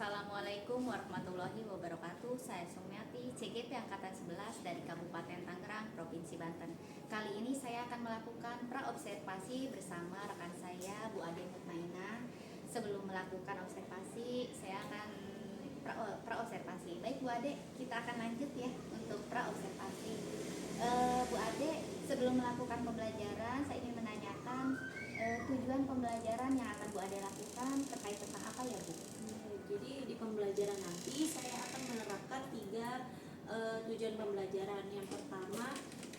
Assalamualaikum warahmatullahi wabarakatuh. Saya Sumiati, CGP Angkatan 11 dari Kabupaten Tangerang, Provinsi Banten. Kali ini saya akan melakukan praobservasi bersama rekan saya, Bu Ade Mutmainah. Sebelum melakukan observasi, saya akan praobservasi. Baik Bu Ade, kita akan lanjut ya untuk praobservasi. Bu Ade, sebelum melakukan pembelajaran, saya ingin menanyakan tujuan pembelajaran yang akan Bu Ade lakukan terkait tentang apa ya Bu? Jadi di pembelajaran nanti saya akan menerapkan 3 tujuan pembelajaran. Yang pertama,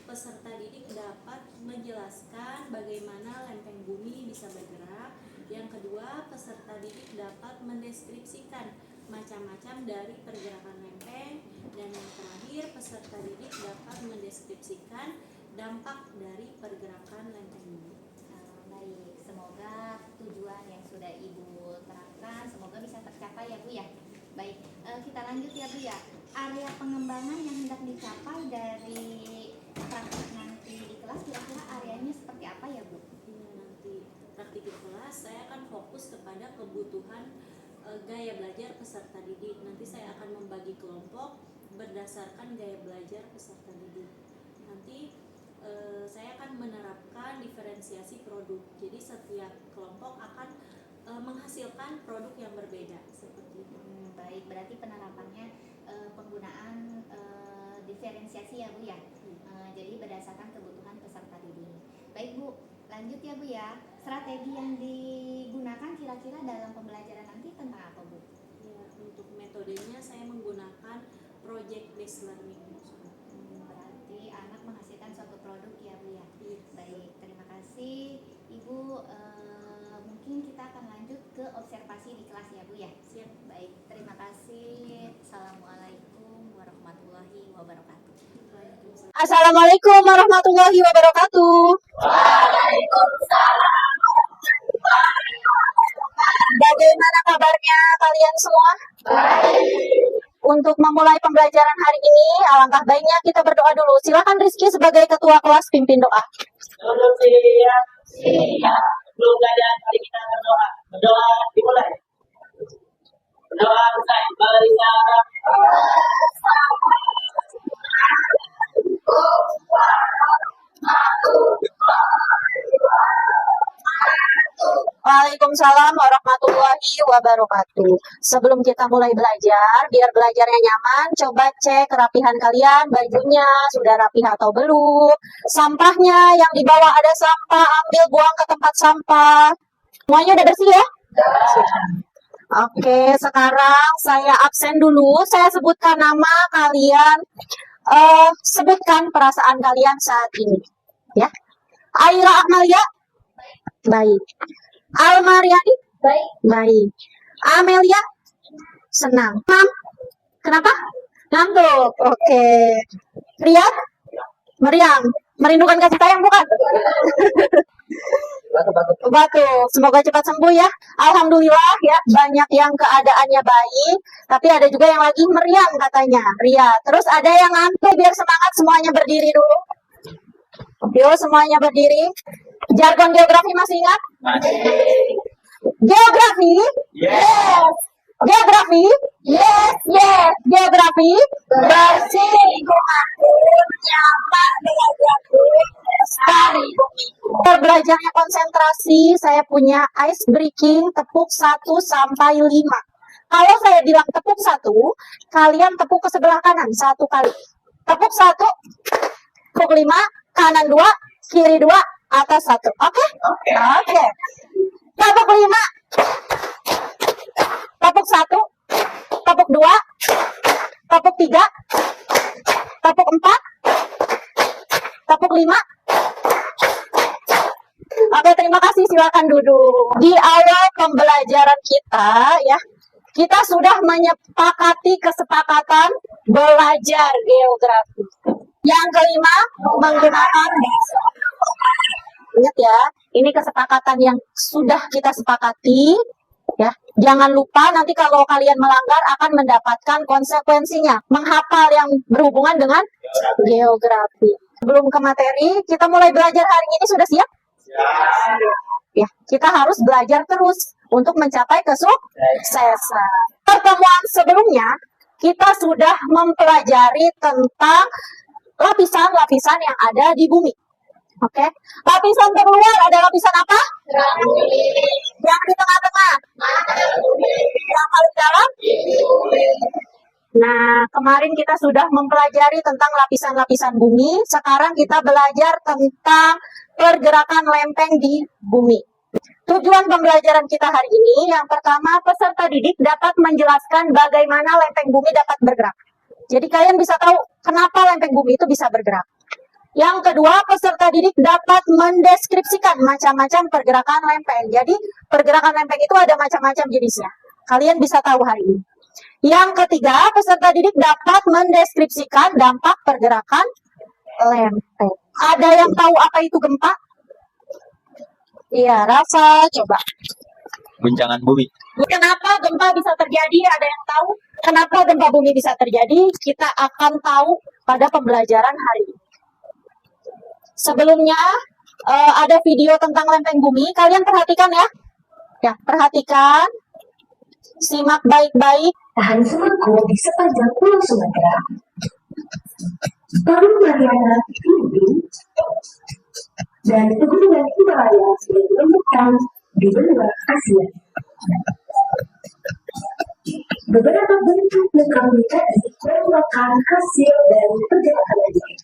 peserta didik dapat menjelaskan bagaimana lempeng bumi bisa bergerak. Yang kedua, peserta didik dapat mendeskripsikan macam-macam dari pergerakan lempeng. Dan yang terakhir, peserta didik dapat mendeskripsikan dampak dari pergerakan lempeng bumi. Baik, semoga tujuan yang sudah Ibu terapkan semoga bisa tercapai ya Bu ya. Baik, kita lanjut ya Bu ya. Area pengembangan yang hendak dicapai dari praktik nanti di kelas kira-kira areanya seperti apa ya Bu? Nanti praktik di kelas saya akan fokus kepada kebutuhan gaya belajar peserta didik. Nanti saya akan membagi kelompok berdasarkan gaya belajar peserta didik. Nanti saya akan menerapkan diferensiasi produk. Jadi setiap kelompok akan menghasilkan produk yang berbeda seperti itu. Baik, berarti penerapannya penggunaan diferensiasi ya Bu ya. Jadi berdasarkan kebutuhan peserta didik. Baik Bu, lanjut ya Bu ya. Strategi yang digunakan kira-kira dalam pembelajaran nanti tentang apa Bu? Ya, untuk metodenya saya menggunakan project based learning. Berarti anak menghasilkan suatu produk ya Bu ya. Iya. Baik, terima kasih Ibu. Mungkin kita akan lanjut ke observasi di kelas ya Bu ya. Siap. Baik, terima kasih. Assalamualaikum warahmatullahi wabarakatuh. Assalamualaikum warahmatullahi wabarakatuh. Bagaimana kabarnya kalian semua? Untuk memulai pembelajaran hari ini, alangkah baiknya kita berdoa dulu. Silakan Rizky sebagai ketua kelas pimpin doa. Belum belajar, mari kita berdoa. Berdoa dimulai. Berdoa usai. Mari kita Waalaikumsalam warahmatullahi wabarakatuh. Sebelum kita mulai belajar, biar belajarnya nyaman, coba cek kerapihan kalian, bajunya sudah rapi atau belum. Sampahnya yang dibawa ada sampah, ambil buang ke tempat sampah. Semuanya udah bersih ya? Oke, sekarang saya absen dulu. Saya sebutkan nama kalian. Sebutkan perasaan kalian saat ini. Ya. Aira Amalia? Baik. Almariani? Baik. Baik. Amelia? Senang. Mam? Kenapa? Ngantuk. Oke. Riyad? Meriang? Merindukan kasih sayang bukan? Batuk. Semoga cepat sembuh ya. Alhamdulillah ya, banyak yang keadaannya baik, tapi ada juga yang lagi meriang katanya. Ria. Terus ada yang ngantuk, biar semangat semuanya berdiri dulu. Yuk semuanya berdiri. Jargon geografi masih ingat? Geografi? Yes. Geografi? Yes, yes. Geografi? Bersih lingkungan, nyaman dengan lestari bumi. Belajarnya konsentrasi, saya punya ice breaking tepuk 1 sampai 5. Kalau saya bilang tepuk 1, kalian tepuk ke sebelah kanan 1 kali. Tepuk 1, tepuk 5, kanan 2, kiri 2, atas 1. Oke? Oke. Tepuk 5. Tepuk 1. Tepuk 2. Tepuk 3. Tepuk 4. Tepuk 5. Oke, terima kasih. Silakan duduk. Di awal pembelajaran kita ya, kita sudah menyepakati kesepakatan belajar geografi. Yang kelima, menggunakan bahasa. Ingat ya, ini kesepakatan yang sudah kita sepakati. Ya, jangan lupa nanti kalau kalian melanggar akan mendapatkan konsekuensinya. Menghafal yang berhubungan dengan geografi. Sebelum ke materi, kita mulai belajar hari ini sudah siap? Ya, kita harus belajar terus untuk mencapai kesuksesan. pertemuan sebelumnya, kita sudah mempelajari tentang lapisan-lapisan yang ada di bumi. Oke, lapisan terluar ada lapisan apa? Yang di tengah-tengah. Yang paling dalam? Nah, kemarin kita sudah mempelajari tentang lapisan-lapisan bumi. Sekarang kita belajar tentang pergerakan lempeng di bumi. Tujuan pembelajaran kita hari ini, yang pertama, peserta didik dapat menjelaskan bagaimana lempeng bumi dapat bergerak. Jadi kalian bisa tahu kenapa lempeng bumi itu bisa bergerak. Yang kedua, peserta didik dapat mendeskripsikan macam-macam pergerakan lempeng. Jadi pergerakan lempeng itu ada macam-macam jenisnya. Kalian bisa tahu hari ini. Yang ketiga, peserta didik dapat mendeskripsikan dampak pergerakan lempeng. Ada yang tahu apa itu gempa? Iya, Rafa, coba. Guncangan bumi. Kenapa gempa bisa terjadi? Ada yang tahu? Kenapa gempa bumi bisa terjadi? Kita akan tahu pada pembelajaran hari ini. Sebelumnya, ada video tentang lempeng bumi. Kalian perhatikan ya. Ya, perhatikan. Simak baik-baik. Tahan semakku di sepanjang Pulau Sumatera. Palu Mariana tinggi dan pegunungan Himalaya yang ditemukan di benua Asia. Beberapa bentuk lengkap tadi merupakan hasil dari pergerakan lempeng.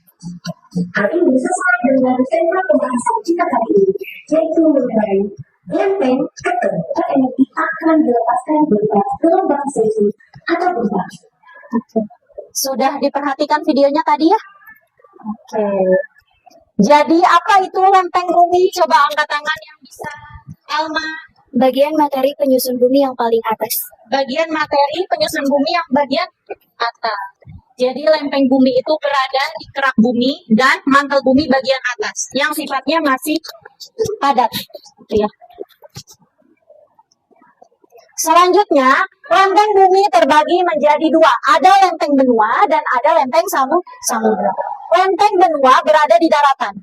Hal ini sesuai dengan tema pembahasan kita kali ini, yaitu mengenai lempeng keton berenergi akan dilepaskan berupa gelombang seismi atau gempa. Sudah diperhatikan videonya tadi ya? Oke. Jadi apa itu lempeng bumi? Coba angkat tangan yang bisa. Alma. Bagian materi penyusun bumi yang paling atas. Bagian materi penyusun bumi yang bagian atas. Jadi lempeng bumi itu berada di kerak bumi dan mantel bumi bagian atas yang sifatnya masih padat. Gitu ya. Selanjutnya, lempeng bumi terbagi menjadi dua. Ada lempeng benua dan ada lempeng samudra. Lempeng benua berada di daratan.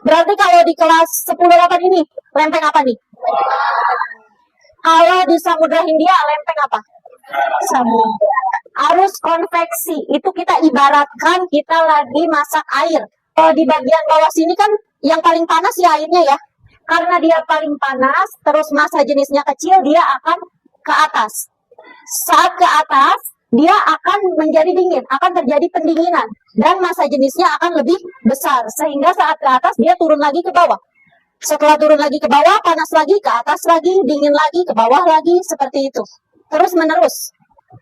Berarti kalau di kelas 10-8 ini, lempeng apa nih? Kalau di Samudra Hindia, lempeng apa? Samudra. Arus konveksi, itu kita ibaratkan kita lagi masak air. Kalau di bagian bawah sini kan yang paling panas ya airnya ya. Karena dia paling panas, terus massa jenisnya kecil, dia akan ke atas. Saat ke atas, dia akan menjadi dingin, akan terjadi pendinginan. Dan massa jenisnya akan lebih besar. Sehingga saat ke atas, dia turun lagi ke bawah. Setelah turun lagi ke bawah, panas lagi, ke atas lagi, dingin lagi, ke bawah lagi, seperti itu. Terus menerus.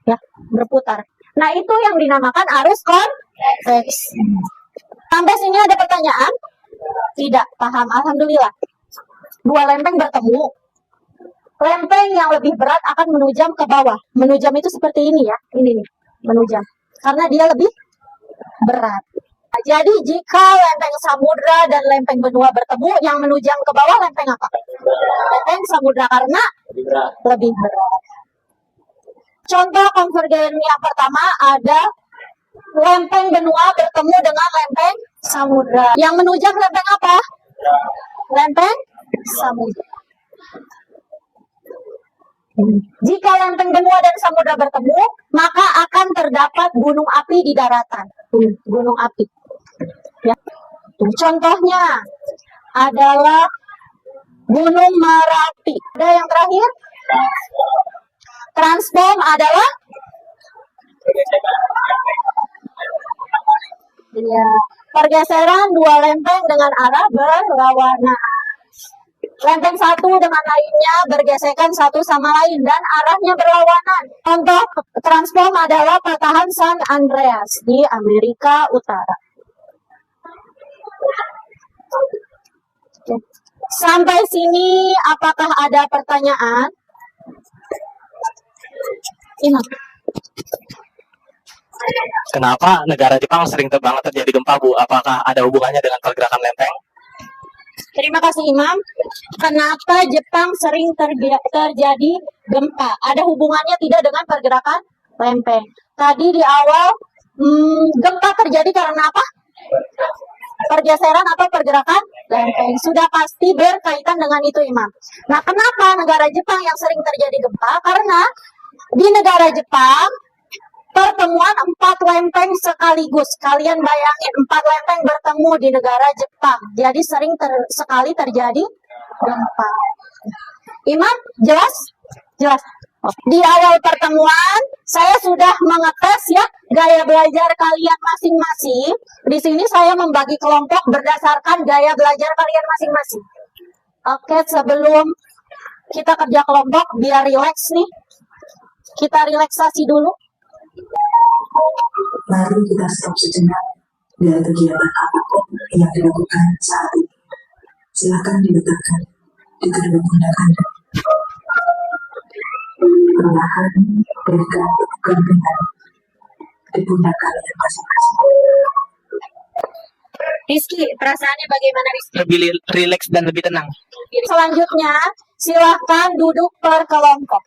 Ya, berputar. Nah, itu yang dinamakan arus konveksi. Sampai sini ada pertanyaan? Tidak, paham. Alhamdulillah. Dua lempeng bertemu. Lempeng yang lebih berat akan menujam ke bawah. Menujam itu seperti ini ya. Ini nih, menujam. Karena dia lebih berat. Nah, jadi jika lempeng samudra dan lempeng benua bertemu, yang menujam ke bawah lempeng apa? Lempeng samudra karena lebih berat. Contoh konvergen yang pertama ada lempeng benua bertemu dengan lempeng samudra. Yang menujam lempeng apa? Lempeng samudra. Jika lempeng benua dan samudra bertemu, maka akan terdapat gunung api di daratan. Gunung api. Ya. Contohnya adalah Gunung Merapi. Ada yang terakhir? Transform adalah ya, pergeseran dua lempeng dengan arah berlawanan. Lempeng satu dengan lainnya bergesekan satu sama lain dan arahnya berlawanan. Contoh transform adalah patahan San Andreas di Amerika Utara. Sampai sini apakah ada pertanyaan? Imam. Kenapa negara Jepang sering banget terjadi gempa, Bu? Apakah ada hubungannya dengan pergerakan lempeng? Terima kasih Imam. Kenapa Jepang sering terjadi gempa? Ada hubungannya tidak dengan pergerakan lempeng? Tadi di awal gempa terjadi karena apa? Pergeseran atau pergerakan lempeng. Sudah pasti berkaitan dengan itu Imam. Nah, kenapa negara Jepang yang sering terjadi gempa? Karena Di negara Jepang, pertemuan 4 lempeng sekaligus. Kalian bayangin 4 lempeng bertemu di negara Jepang. Jadi sering sekali terjadi gempa. Imam, jelas? Jelas. Di awal pertemuan, saya sudah mengetes ya gaya belajar kalian masing-masing. Di sini saya membagi kelompok berdasarkan gaya belajar kalian masing-masing. Oke, sebelum kita kerja kelompok, biar rileks nih. Kita relaksasi dulu. Mari kita stop sejenak dari kegiatan apapun yang dilakukan saat ini. Silakan diletakkan di kedua pundak Anda. Perlahan berikan gandengan di pundak kalian masing-masing. Rizky, perasaannya bagaimana Rizky? Lebih rileks dan lebih tenang. Selanjutnya, silahkan duduk per kelompok.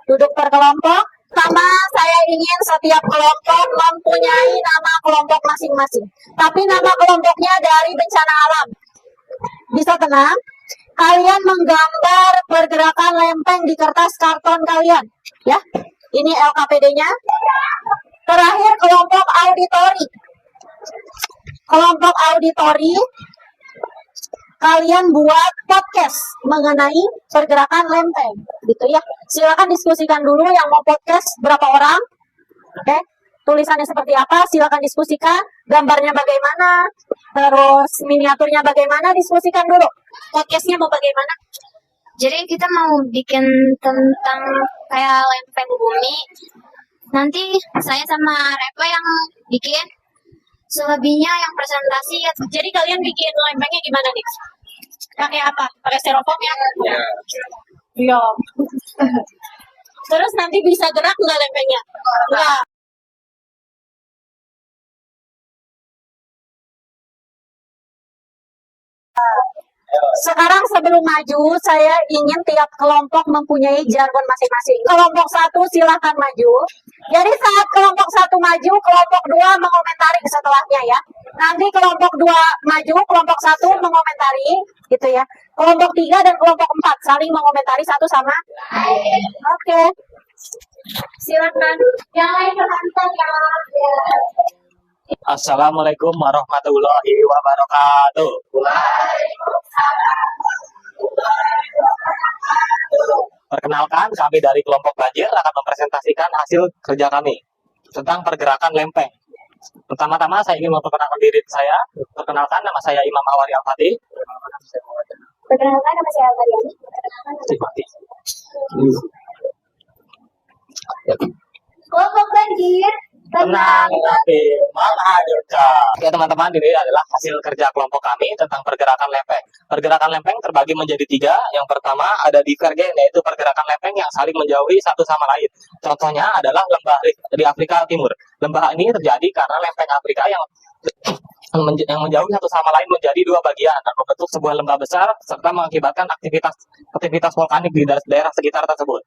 Duduk per kelompok. Pertama, saya ingin setiap kelompok mempunyai nama kelompok masing-masing. Tapi nama kelompoknya dari bencana alam. Bisa tenang. Kalian menggambar pergerakan lempeng di kertas karton kalian. Ya, ini LKPD-nya. Terakhir, kelompok auditori. Kelompok auditori, kalian buat podcast mengenai pergerakan lempeng, gitu ya. Silakan diskusikan dulu yang mau podcast berapa orang, oke? Tulisannya seperti apa, silakan diskusikan. Gambarnya bagaimana, terus miniaturnya bagaimana, diskusikan dulu. Podcastnya mau bagaimana? Jadi kita mau bikin tentang kayak lempeng bumi. Nanti saya sama Repa yang bikin. Selebihnya yang presentasi ya. Jadi kalian bikin lempengnya gimana nih? Pakai apa? Pakai styrofoam ya? Iya. Terus nanti bisa gerak nggak lempengnya? Nggak. Sekarang sebelum maju, saya ingin tiap kelompok mempunyai jargon masing-masing. Kelompok 1 silahkan maju. Jadi saat kelompok 1 maju, kelompok 2 mengomentari setelahnya ya. Nanti kelompok 2 maju, kelompok 1 mengomentari, gitu ya. Kelompok 3 dan kelompok 4 saling mengomentari satu sama lain. Oke. Silakan. Yang lain berhenti ya. Assalamualaikum warahmatullahi wabarakatuh. Perkenalkan, kami dari kelompok banjir akan mempresentasikan hasil kerja kami tentang pergerakan lempeng. Pertama-tama saya ingin memperkenalkan diri saya. Perkenalkan, nama saya Imam Awari Al-Fatih. Perkenalkan nama saya Mariani. Kelompok banjir. Tenang tapi menghadirkan. Oke teman-teman, ini adalah hasil kerja kelompok kami tentang pergerakan lempeng. Pergerakan lempeng terbagi menjadi 3. Yang pertama ada divergen, yaitu pergerakan lempeng yang saling menjauhi satu sama lain. Contohnya adalah lembah di Afrika Timur. Lembah ini terjadi karena lempeng Afrika yang menjauhi satu sama lain menjadi 2 bagian dan membentuk sebuah lembah besar serta mengakibatkan aktivitas vulkanik di daerah sekitar tersebut.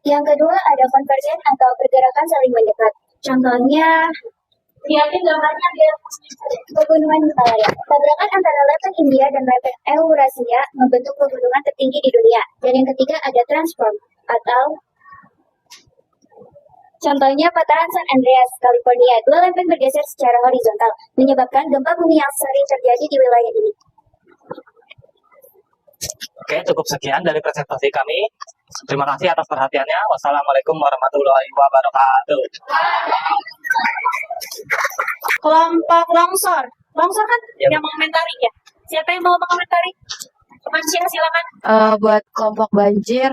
Yang kedua ada konvergen atau pergerakan saling mendekat. Contohnya, Lihatin gambarnya biar. pegunungan Himalaya. Tabrakan antara lempeng India dan lempeng Eurasia membentuk pegunungan tertinggi di dunia. Dan yang ketiga ada transform atau contohnya patahan San Andreas, California. 2 lempeng bergeser secara horizontal, menyebabkan gempa bumi yang sering terjadi di wilayah ini. Oke, cukup sekian dari presentasi kami. Terima kasih atas perhatiannya. Wassalamualaikum warahmatullahi wabarakatuh. Kelompok longsor. Longsor kan yang mengomentari ya. Siapa yang mau mengomentari? Mancia silakan. Buat kelompok banjir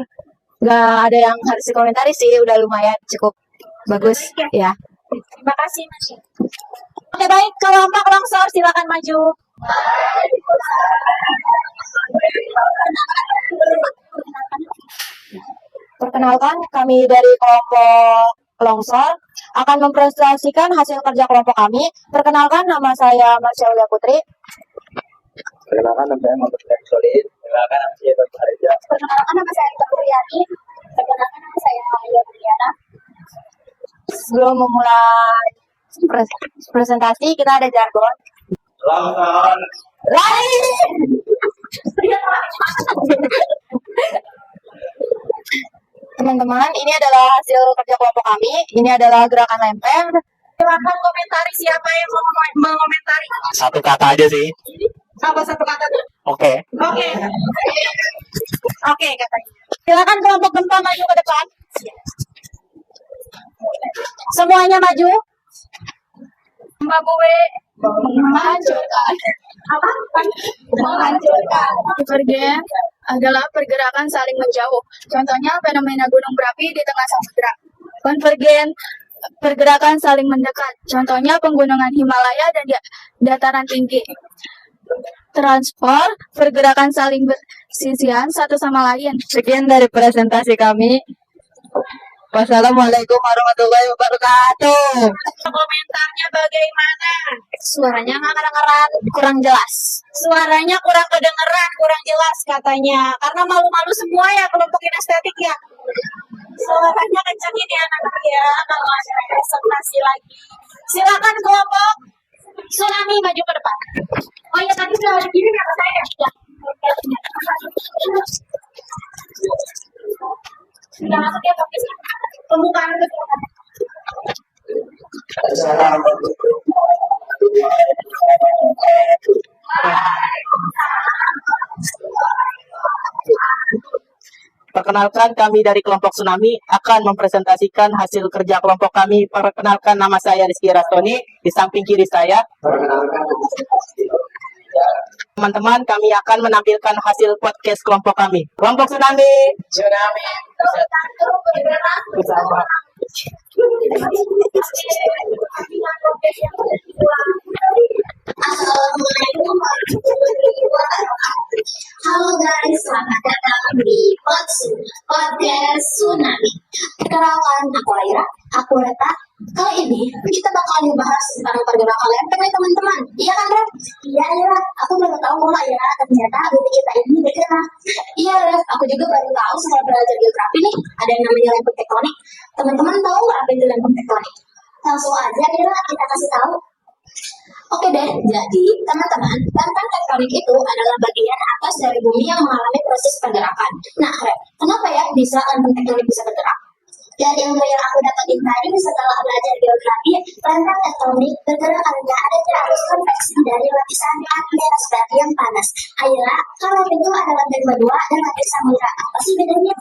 nggak ada yang harus dikomentari sih, udah lumayan cukup bagus ya. Terima kasih Mancia. Oke baik, kelompok longsor silakan maju. Perkenalkan, kami dari kelompok longsor akan mempresentasikan hasil kerja kelompok kami. Perkenalkan, nama saya Marcelia Putri. Perkenalkan, nama saya Muhammad Solid. Perkenalkan, nama saya Dr. Harija. Perkenalkan nama saya Ita Puryani. Perkenalkan nama saya Maria Briana. Sebelum memulai presentasi, kita ada jargon. Longsor. Lari! Teman-teman, ini adalah hasil kerja kelompok kami. Ini adalah gerakan lempeng. Silakan komentari siapa yang mau mengomentari. Satu kata aja sih. Apa satu kata tuh? Oke. Oke. Oke, katanya. Silakan kelompok gempa maju ke depan. Semuanya maju. Mbak Buwe menghancurkan. Apa? Menghancurkan. Divergen adalah pergerakan saling menjauh. Contohnya fenomena gunung berapi di tengah samudra. Konvergen pergerakan saling mendekat. Contohnya penggunungan Himalaya dan dataran tinggi. Transport pergerakan saling bersisian satu sama lain. Sekian dari presentasi kami. Wassalamualaikum warahmatullahi wabarakatuh. Komentarnya bagaimana? Suaranya nggak kedengeran, kurang jelas. Suaranya kurang kedengeran, kurang jelas katanya. Karena malu-malu semua ya kelompok kinestetik ya. Suaranya kencangin ya anak-anak ya. Kalau ada presentasi lagi. Silakan kelompok tsunami maju ke depan. Oh iya tadi sudah ada gini kata saya. Ya. Sudah masuk ya fokusnya. Pembukaan kedua. Perkenalkan, kami dari kelompok Tsunami akan mempresentasikan hasil kerja kelompok kami. Perkenalkan, nama saya Rizky Rastoni. Di samping kiri saya, teman-teman, kami akan menampilkan hasil podcast kelompok kami. Kelompok Tsunami. Bersama. Assalamualaikum warahmatullahi wabarakatuh. Halo guys, selamat datang di podcast Tsunami. Perkenalkan, aku Aira, aku Reta. Kali ini kita bakal membahas tentang pergerakan lempeng nih teman-teman. Iya kan, Ref? Iya, Aira. Aku baru tahu loh, Aira. Ternyata bumi kita ini bergerak. Iya, Ref. Aku juga baru tahu setelah belajar geografi nih, ada yang namanya lempeng tektonik. Teman-teman tahu nggak apa itu lempeng tektonik? Langsung aja, Aira, kita kasih tahu. Oke deh, jadi teman-teman, lempeng tektonik itu adalah bagian atas dari bumi yang mengalami proses pergerakan. Nah, Ref, kenapa ya bisa lempeng tektonik bisa bergerak? Dari ilmu yang aku dapetin tadi setelah belajar geografi, lempeng tektonik bergerak karena adanya arus konveksi dari lapisan atmosfer yang panas. Akhirnya, kalau itu ada lempeng berdua dan lapis samudra. Apa sih bedanya?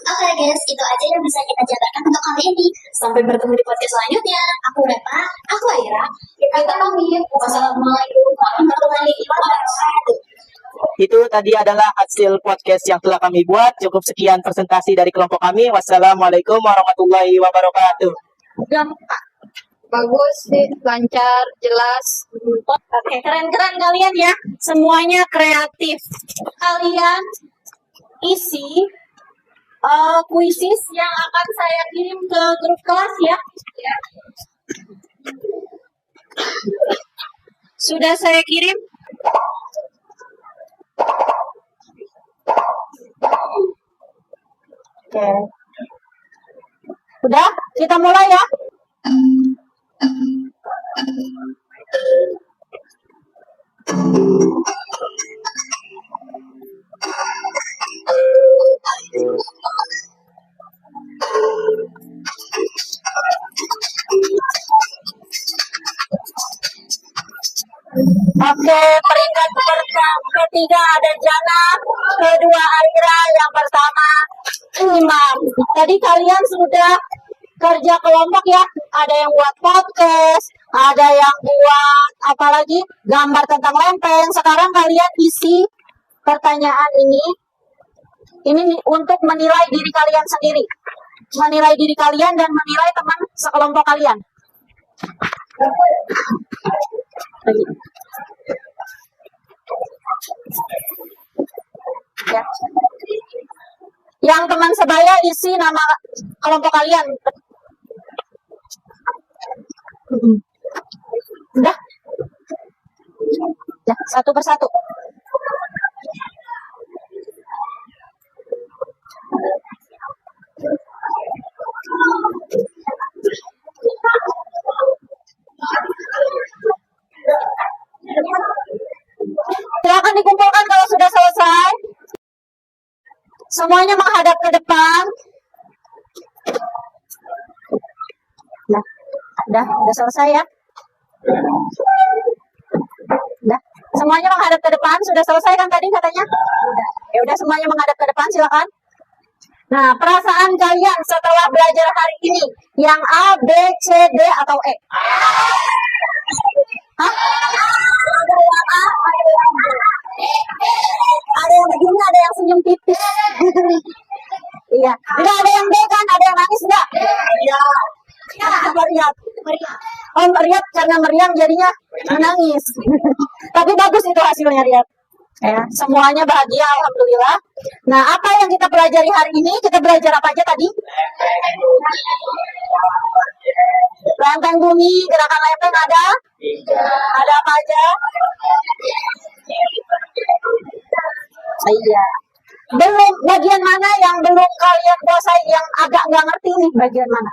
Oke guys, itu aja yang bisa kita jabarkan untuk kali ini. Sampai bertemu di podcast selanjutnya. Aku Reva, aku Aira. Kita pamit. Wassalamualaikum warahmatullahi wabarakatuh. Itu tadi adalah hasil podcast yang telah kami buat. Cukup sekian presentasi dari kelompok kami. Wassalamualaikum warahmatullahi wabarakatuh. Bagus sih, lancar, jelas. Oke, keren-keren kalian ya. Semuanya kreatif. Kalian isi kuisis yang akan saya kirim ke grup kelas ya. Sudah saya kirim. Oke. Udah, kita mulai ya. Oke, peringkat ketiga ada Jana, kedua Aira, yang pertama Imam. Tadi kalian sudah kerja kelompok ya, ada yang buat podcast, ada yang buat apalagi gambar tentang lempeng. Sekarang kalian isi pertanyaan ini untuk menilai diri kalian sendiri, menilai diri kalian dan menilai teman sekelompok kalian. Ya. Yang teman sebaya isi nama kelompok kalian. Udah? Ya, satu persatu. Silakan dikumpulkan kalau sudah selesai. Semuanya menghadap ke depan. Nah, udah selesai ya. Udah, semuanya menghadap ke depan. Sudah selesai kan tadi katanya? Udah. Ya udah, semuanya menghadap ke depan, silakan. Nah, perasaan kalian setelah belajar hari ini, yang A, B, C, D, atau E? Hah? Ada yang A, ada yang B. Ada yang begini, ada yang senyum tipis. Iya. Enggak ada yang B kan? Ada yang nangis enggak? Iya. Meriam. Oh, meriam karena meriam jadinya menangis. Tapi bagus itu hasilnya, Riat. Ya, semuanya bahagia, alhamdulillah. Nah, apa yang kita pelajari hari ini? Kita belajar apa aja tadi? Lempeng bumi, gerakan lempeng ada? Ada apa aja? Iya. Belum, bagian mana yang belum kalian kuasai, yang agak nggak ngerti nih, bagian mana?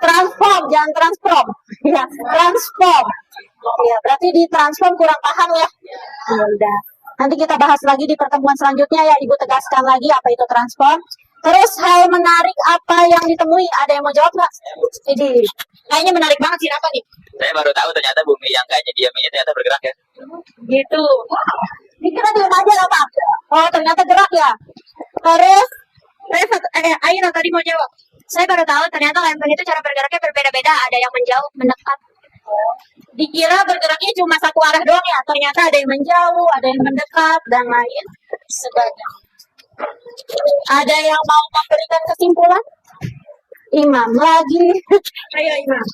Transform, jangan transform. Ya, transform. Ya, berarti di transform kurang paham ya. Ya udah. Nanti kita bahas lagi di pertemuan selanjutnya ya, Ibu tegaskan lagi apa itu transform. Terus hal menarik apa yang ditemui? Ada yang mau jawab nggak? Jadi, kayaknya menarik banget sih, apa nih? Saya baru tahu ternyata bumi yang kayaknya diam ini ternyata bergerak ya. Gitu. Dikira diam aja lah Pak. Oh, ternyata gerak ya. Terus, Aina tadi mau jawab. Saya baru tahu ternyata lempeng itu cara bergeraknya berbeda-beda. Ada yang menjauh, mendekat. Dikira bergeraknya cuma satu arah doang ya. Ternyata ada yang menjauh, ada yang mendekat, dan lain sebagainya. Ada yang mau memberikan kesimpulan? Imam lagi. Ayo Imam.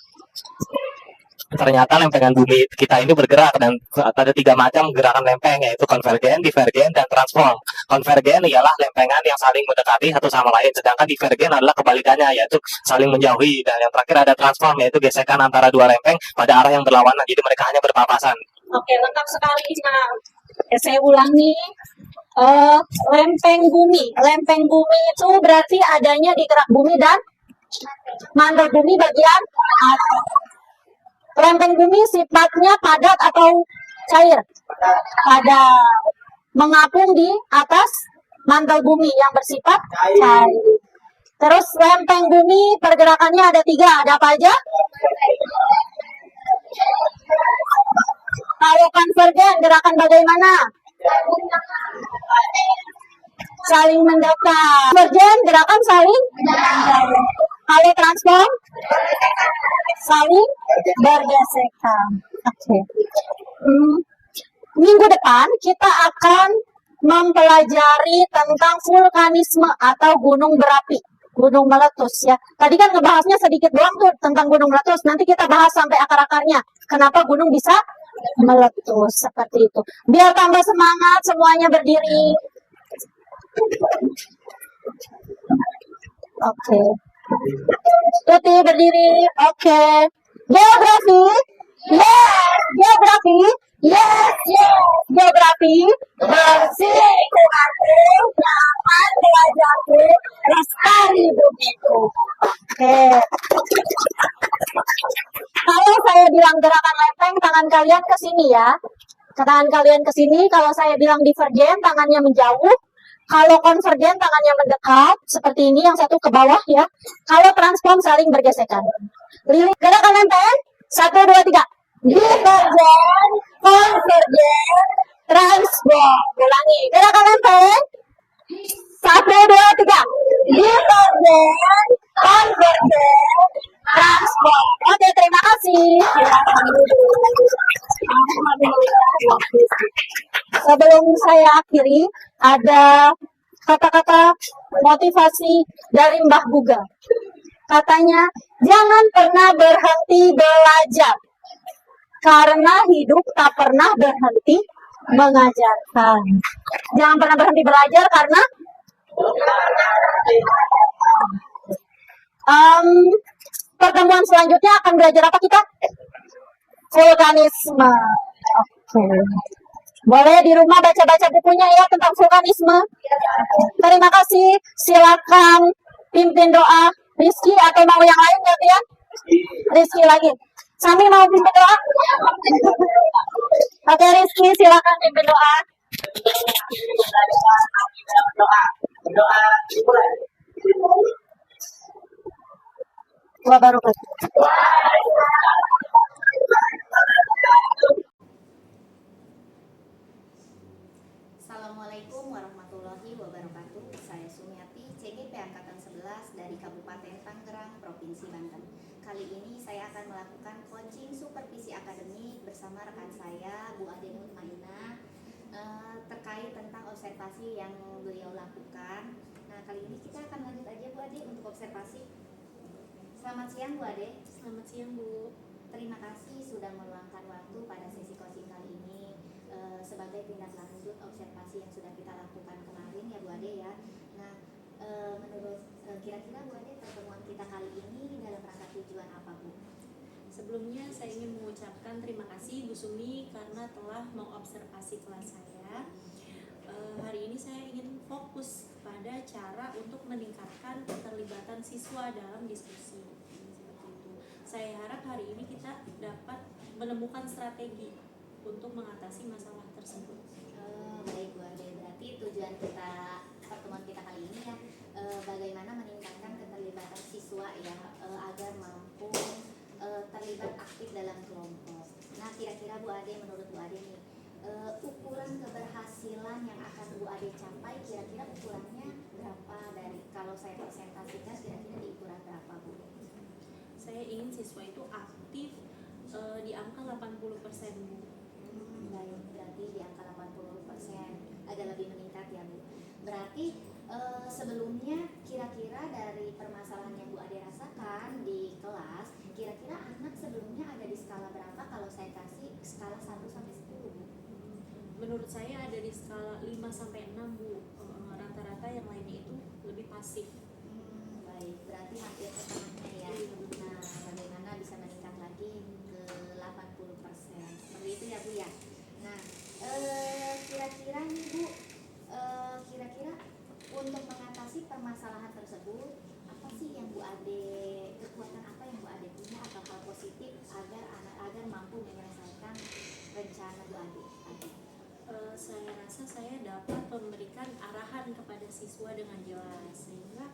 Ternyata lempengan bumi kita ini bergerak dan ada 3 macam gerakan lempeng, yaitu konvergen, divergen, dan transform. Konvergen ialah lempengan yang saling mendekati satu sama lain, sedangkan divergen adalah kebalikannya, yaitu saling menjauhi. Dan yang terakhir ada transform, yaitu gesekan antara 2 lempeng pada arah yang berlawanan, jadi mereka hanya berpapasan. Oke, lengkap sekali Imam. Saya ulangi. Lempeng bumi. Lempeng bumi itu berarti adanya di kerak bumi dan mantel bumi bagian atas. Lempeng bumi sifatnya padat atau cair? Padat. Mengapung di atas mantel bumi yang bersifat cair. Terus lempeng bumi pergerakannya ada 3. Ada apa aja? Kalau konvergen gerakan bagaimana? Saling mendekat. Konvergen gerakan saling menjauh. Kalau transform saling bergesekan. Oke. Minggu depan kita akan mempelajari tentang vulkanisme atau gunung berapi, gunung meletus ya. Tadi kan ngebahasnya sedikit doang tuh tentang gunung meletus. Nanti kita bahas sampai akar-akarnya. Kenapa gunung bisa meletus seperti itu. Biar tambah semangat semuanya berdiri. Oke. Tuti berdiri. Oke. Geografi. Yes. Geografi. Yes. Geografi. Bersikuku. Dapat belajarku. Lestari bumiku. Oke. Kalau saya bilang gerakan lempeng, tangan kalian ke sini ya. Tangan kalian ke sini. Kalau saya bilang divergen, tangannya menjauh. Kalau konvergen, tangannya mendekat. Seperti ini, yang satu ke bawah ya. Kalau transform, saling bergesekan. Lili, gerakan lempeng. 1, 2, 3. Divergen, konvergen, transform. Ulangi. Gerakan lempeng. 1, 2, 3. Divergen, konvergen, transform. Oke, terima kasih. Sebelum saya akhiri, ada kata-kata motivasi dari Mbah Buga. Katanya, jangan pernah berhenti belajar. Karena hidup tak pernah berhenti mengajarkan. Jangan pernah berhenti belajar karena pertemuan selanjutnya akan belajar apa kita? Vulkanisme. Oke. Boleh di rumah baca-baca bukunya ya tentang vulkanisme. Terima kasih. Silakan pimpin doa. Rizky atau mau yang lain gantian? Rizky lagi. Sami mau pimpin doa? Oke Rizky, silakan pimpin doa. Wabarakatuh. Assalamualaikum warahmatullahi wabarakatuh. Saya Sumiati, CGP Angkatan 11 dari Kabupaten Tangerang, Provinsi Banten. Kali ini saya akan melakukan coaching supervisi akademik bersama rekan saya, Bu Ade Mutmainah, terkait tentang observasi yang beliau lakukan. Nah, kali ini kita akan lanjut aja Bu Ade untuk observasi. Selamat siang Bu Ade. Selamat siang Bu. Terima kasih sudah meluangkan waktu pada sesi coaching kali ini sebagai tindak lanjut observasi yang sudah kita lakukan kemarin ya Bu Ade ya. Nah, menurut kira-kira Bu Ade pertemuan kita kali ini dalam rangka tujuan apa Bu? Sebelumnya saya ingin mengucapkan terima kasih Bu Sumi karena telah mengobservasi kelas saya. Hari ini saya ingin fokus pada cara untuk meningkatkan keterlibatan siswa dalam diskusi. Seperti itu. Saya harap hari ini kita dapat menemukan strategi untuk mengatasi masalah tersebut. Baik Bu Ade, berarti tujuan kita pertemuan kita kali ini ya bagaimana meningkatkan keterlibatan siswa ya agar mampu terlibat aktif dalam kelompok. Nah, kira-kira Bu Ade, menurut Bu Ade nih ukuran keberhasilan yang akan Bu Ade capai kira-kira ukurannya berapa? Dari kalau saya presentasikan kira-kira di ukuran berapa Bu? Saya ingin siswa itu aktif di angka 80% Bu. Baik, berarti di angka 80% agak lebih meningkat ya Bu. Berarti sebelumnya kira-kira dari permasalahan yang Bu Ade rasakan di kelas, kira-kira anak sebelumnya ada di skala berapa kalau saya kasih skala 1 sampai 10 Bu? Menurut saya ada di skala 5 sampai 6 Bu. Rata-rata yang lainnya itu lebih pasif. Baik, berarti hampir setengahnya ya. Nah, bagaimana bisa meningkat lagi ke 80%? Seperti itu ya Bu ya. Nah, kira-kira nih Bu, kira-kira untuk mengatasi permasalahan tersebut, apa sih yang Bu Ade, kekuatan apa yang Bu Ade punya atau hal positif agar mampu menyelesaikan rencana Bu Ade? Saya rasa saya dapat memberikan arahan kepada siswa dengan jelas sehingga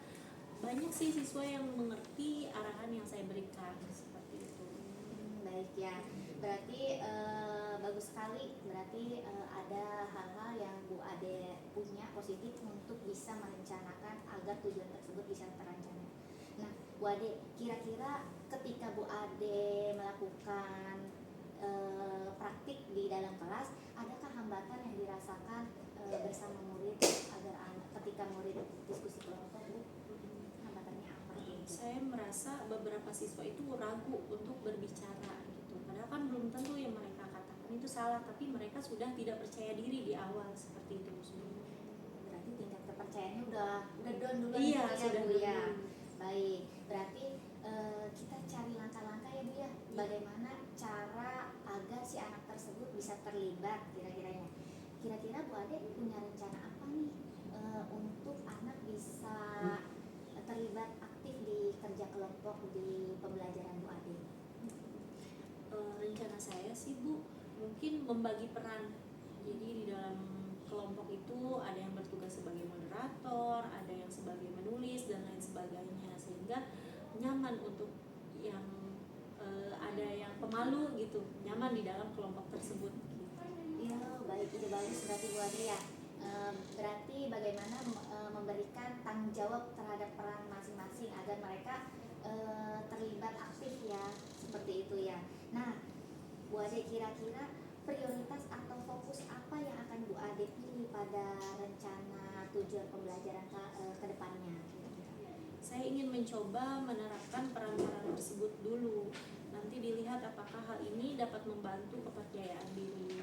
banyak sih siswa yang mengerti arahan yang saya berikan seperti itu. Baik ya, berarti bagus sekali. Berarti ada hal-hal yang Bu Ade punya positif untuk bisa merencanakan agar tujuan tersebut bisa terrencana. Nah, Bu Ade, kira-kira ketika Bu Ade melakukan praktik di dalam kelas, adakah hambatan yang dirasakan bersama murid agar ketika murid diskusi kelompok Bu? Hambatannya apa? Saya merasa beberapa siswa itu ragu untuk berbicara gitu. Padahal kan belum tentu yang mereka katakan itu salah, tapi mereka sudah tidak percaya diri di awal seperti itu. Berarti tingkat kepercayaannya udah down dulu Iya, ya sudah Bu ya. down. Baik, berarti kita cari langkah-langkah ya Bu ya. Bagaimana cara agar si anak tersebut bisa terlibat kira-kiranya. Kira-kira Bu Ade punya rencana apa nih untuk anak bisa terlibat aktif di kerja kelompok di pembelajaran Bu Ade? Rencana saya sih Bu, mungkin membagi peran. Jadi di dalam kelompok itu ada yang bertugas sebagai moderator, ada yang sebagai menulis dan lain sebagainya, sehingga nyaman untuk yang ada yang pemalu gitu, nyaman di dalam kelompok tersebut. Ya, baik, ide bagus berarti Bu Ade ya. Berarti bagaimana memberikan tanggung jawab terhadap peran masing-masing agar mereka terlibat aktif ya, seperti itu ya. Nah, Bu Ade, kira-kira prioritas atau fokus apa yang akan Bu Ade pilih pada rencana tujuan pembelajaran ke depannya? Saya ingin mencoba menerapkan peran-peran tersebut dulu. Nanti dilihat apakah hal ini dapat membantu kepercayaan diri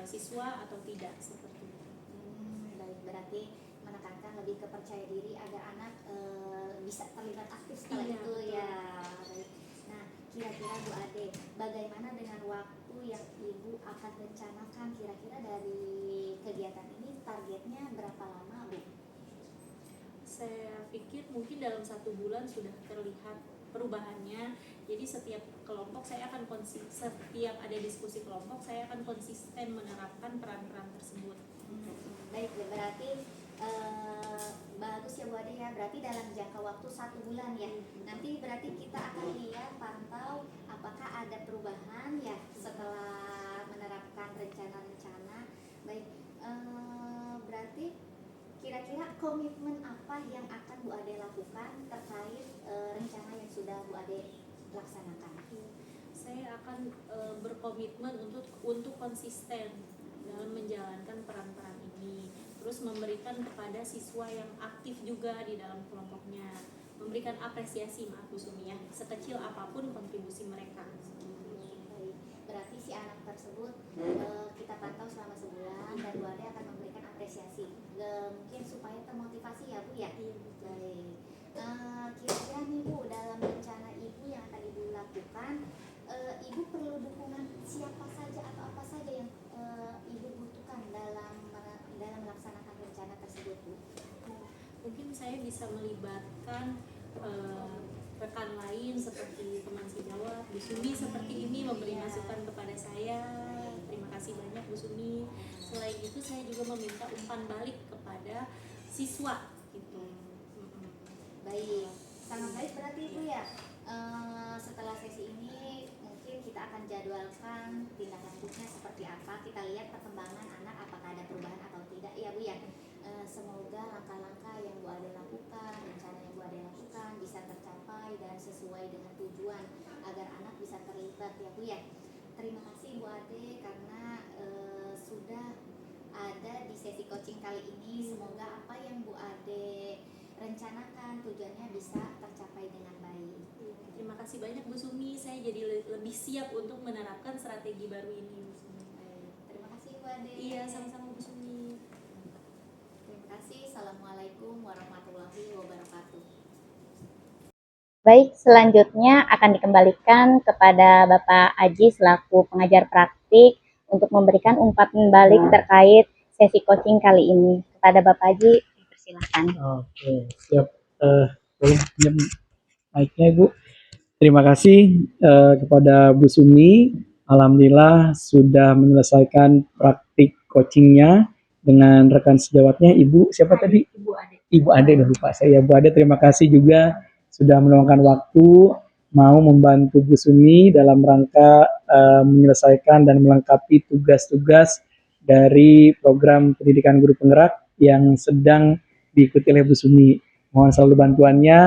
siswa atau tidak, seperti itu. Baik, berarti menekankan lebih kepercaya diri agar anak bisa terlibat aktif setelah Iya, itu betul. ya. Baik. Nah, kira-kira Bu Ade, bagaimana dengan waktu yang Ibu akan rencanakan kira-kira dari kegiatan ini, targetnya berapa lama Bu? Saya pikir mungkin dalam 1 bulan sudah terlihat perubahannya. Jadi setiap kelompok saya akan setiap ada diskusi kelompok saya akan konsisten menerapkan peran-peran tersebut. Baik, berarti bagus ya Bu Ade ya. Berarti dalam jangka waktu 1 bulan ya. Nanti berarti kita akan lihat pantau apakah ada perubahan ya setelah menerapkan rencana-rencana. Baik, berarti kira-kira komitmen apa yang akan Bu Ade lakukan terkait rencana yang sudah Bu Ade laksanakan? Saya akan berkomitmen untuk konsisten dalam menjalankan peran-peran ini, terus memberikan kepada siswa yang aktif juga di dalam kelompoknya, memberikan apresiasi, maaf Bu Sumi ya, sekecil apapun kontribusi mereka. Baik, berarti si anak tersebut kita pantau selama sebulan dan Bu Ade akan memberikan apresiasi, mungkin supaya termotivasi ya Bu ya. Baik, kira-kira nih Bu, dalam rencana Ibu yang akan Ibu lakukan, Ibu perlu dukungan siapa saja atau apa saja yang Ibu butuhkan dalam melaksanakan rencana tersebut Bu? Mungkin saya bisa melibatkan rekan lain seperti teman sejawat Bu Sumi seperti ini, memberi masukan kepada saya. Terima kasih banyak Bu Sumi. Selain itu saya juga meminta umpan balik kepada siswa gitu. Baik, sangat baik berarti Ibu ya. Setelah sesi ini mungkin kita akan jadwalkan tindak lanjutnya seperti apa. Kita lihat perkembangan anak apakah ada perubahan atau tidak ya Bu ya. Semoga langkah-langkah yang Bu Ade lakukan, rencana yang Bu Ade lakukan bisa tercapai dan sesuai dengan tujuan agar anak bisa terlibat ya Bu ya. Terima kasih Bu Ade karena sudah ada di sesi coaching kali ini. Semoga apa yang Bu Ade rencanakan tujuannya bisa tercapai dengan baik. Terima kasih banyak Bu Sumi, saya jadi lebih siap untuk menerapkan strategi baru ini Bu Sumi. Terima kasih Bu Ade. Iya, sama-sama Bu Sumi. Terima kasih. Assalamualaikum warahmatullahi wabarakatuh. Baik, selanjutnya akan dikembalikan kepada Bapak Aji selaku pengajar praktik untuk memberikan umpan balik terkait sesi coaching kali ini. Kepada Bapak Aji, persilahkan. Oke, siap. Boleh pinjam mic-nya Ibu. Terima kasih kepada Bu Sumi. Alhamdulillah sudah menyelesaikan praktik coachingnya dengan rekan sejawatnya Ibu. Siapa tadi? Ibu Ade. Ibu Ade, udah lupa saya. Bu Ade, terima kasih juga sudah meluangkan waktu mau membantu Bu Sumi dalam rangka menyelesaikan dan melengkapi tugas-tugas dari program pendidikan guru penggerak yang sedang diikuti oleh Bu Sumi. Mohon selalu bantuannya.